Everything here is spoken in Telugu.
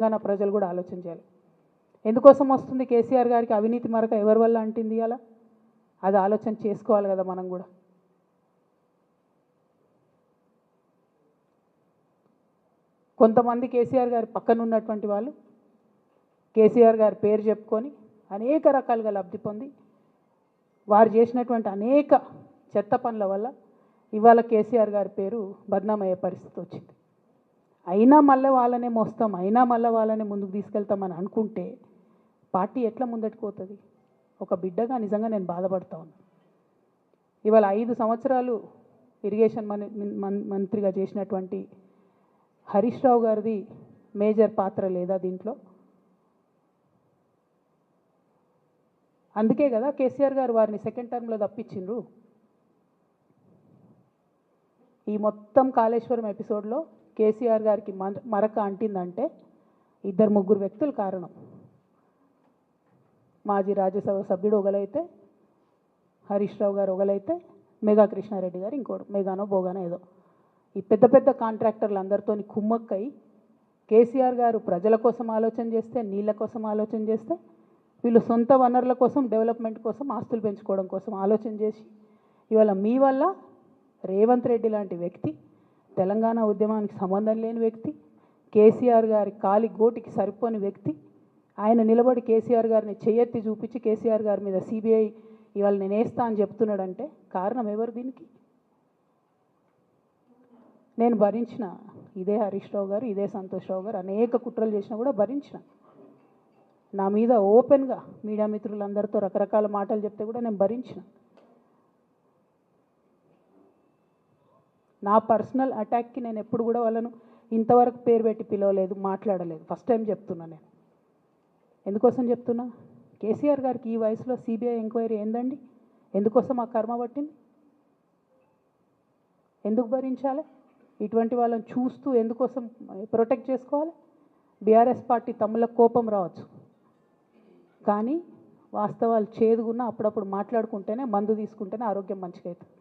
తెలంగాణ ప్రజలు కూడా ఆలోచన చేయాలి. ఎందుకోసం వస్తుంది కేసీఆర్ గారికి అవినీతి మరక ఎవరి వల్ల అంటింది అలా? అది ఆలోచన చేసుకోవాలి కదా మనం కూడా. కొంతమంది కేసీఆర్ గారి పక్కన ఉన్నటువంటి వాళ్ళు కేసీఆర్ గారి పేరు చెప్పుకొని అనేక రకాలుగా లబ్ధి పొంది వారు చేసినటువంటి అనేక చెత్త పనుల వల్ల ఇవాళ కేసీఆర్ గారి పేరు బద్నామయ్యే పరిస్థితి వచ్చింది. అయినా మళ్ళీ వాళ్ళనే మోస్తాం, అయినా మళ్ళీ వాళ్ళనే ముందుకు తీసుకెళ్తామని అనుకుంటే పార్టీ ఎట్లా ముందటికి పోతుంది? ఒక బిడ్డగా నిజంగా నేను బాధపడతా ఉన్నాను. ఇవాళ 5 సంవత్సరాలు ఇరిగేషన్ మంత్రిగా చేసినటువంటి హరీష్ రావు గారిది మేజర్ పాత్ర లేదా దీంట్లో? అందుకే కదా కేసీఆర్ గారు వారిని సెకండ్ టర్మ్లో తప్పించిండ్రు. ఈ మొత్తం కాళేశ్వరం ఎపిసోడ్లో కేసీఆర్ గారికి మరక అంటిందంటే 2-3 వ్యక్తులు కారణం. మాజీ రాజ్యసభ సభ్యుడు ఒకలైతే, హరీష్ రావు గారు ఒకలైతే, మెగా కృష్ణారెడ్డి గారు ఇంకోటి, మెగానో బోగానో ఏదో. ఈ పెద్ద పెద్ద కాంట్రాక్టర్లు అందరితో కుమ్మక్కై కేసీఆర్ గారు ప్రజల కోసం ఆలోచన చేస్తే, నీళ్ళ కోసం ఆలోచన చేస్తే, వీళ్ళు సొంత వనరుల కోసం, డెవలప్మెంట్ కోసం, ఆస్తులు పెంచుకోవడం కోసం ఆలోచన చేసి ఇవాళ మీ వల్ల రేవంత్ రెడ్డి లాంటి వ్యక్తి, తెలంగాణ ఉద్యమానికి సంబంధం లేని వ్యక్తి, కేసీఆర్ గారి కాలి గోటికి సరిపోని వ్యక్తి, ఆయన నిలబడి కేసీఆర్ గారిని చేయెత్తి చూపించి కేసీఆర్ గారి మీద సిబిఐ ఇవాళ నేను వేస్తా అని చెప్తున్నాడంటే కారణం ఎవరు దీనికి? నేను భరించిన, ఇదే హరీష్ రావు గారు, ఇదే సంతోష్ రావు గారు అనేక కుట్రలు చేసినా కూడా భరించిన. నా మీద ఓపెన్గా మీడియా మిత్రులందరితో రకరకాల మాటలు చెప్తే కూడా నేను భరించిన. నా పర్సనల్ అటాక్కి నేను ఎప్పుడు కూడా వాళ్ళను ఇంతవరకు పేరు పెట్టి పిలవలేదు, మాట్లాడలేదు. ఫస్ట్ టైం చెప్తున్నా నేను. ఎందుకోసం చెప్తున్నా? కేసీఆర్ గారికి ఈ వయసులో సిబిఐ ఎంక్వైరీ ఏందండి? ఎందుకోసం ఆ కర్మ పట్టింది? ఎందుకు భరించాలి? ఇటువంటి వాళ్ళని చూస్తూ ఎందుకోసం ప్రొటెక్ట్ చేసుకోవాలి? బీఆర్ఎస్ పార్టీ తమ్ముల కోపం రావచ్చు, కానీ వాస్తవాలు చేదుగున్నా అప్పుడప్పుడు మాట్లాడుకుంటేనే, మందు తీసుకుంటేనే ఆరోగ్యం మంచిగా అవుతుంది.